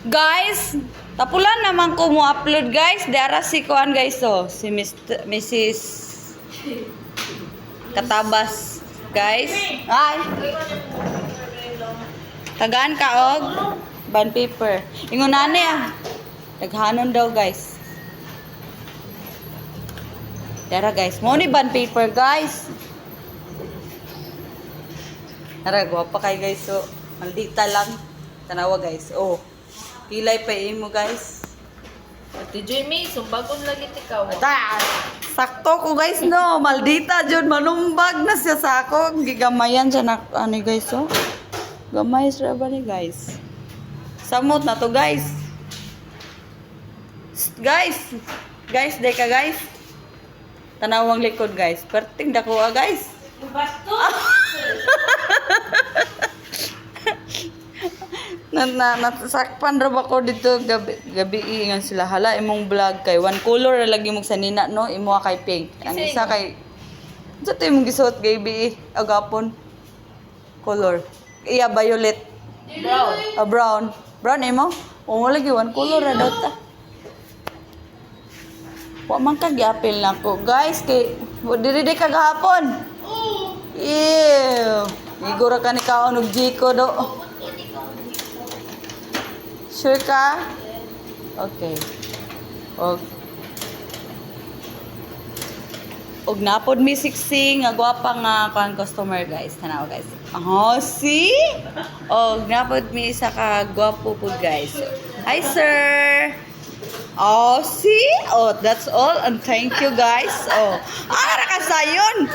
Guys, tapulan naman ko mo upload guys. Dara si Kuan guys oh. Si Mrs. Katabas guys. Ay. Tagaan ka og bond paper. Ingon ani ah. Naghanon daw guys. Dara guys, mo ni bond paper guys. Tara, guwapa kay guys. So, maldita lang. Tanawa guys. Oh. Pilay pa imo guys. Ate Jamie, sumbagon lagi ikaw. Ta, sakto ko guys no. Maldita jud malumbag na siya sa ako. Gigamayan siya na ani guys oh. Gamay siya ba ni guys? Samot na to guys. Guys. Guys, deka guys. Tanawang likod guys. Perting dako guys. Basto. Nasakpan ra ba ko dito gabi ingon sila hala imong vlog kay one color ra lagi mo sa nina no imo kay pink ang isa kay sa to imong gisuot gabi agapon color iya violet Brown. brown imo o mo lagi one color ra daw ta wa man ka giapil nako guys kay diri ka gahapon ew igura ka ni kaon og jiko do. Sure ka? Okay. Og napod mi siksing nga gwapa nga kan customer guys. Tanaw guys. Oh, see? Og napod mi isa ka gwapo pud guys. Hi sir. Oh, see? Oh, that's all and thank you guys. Oh, ara ka sayon.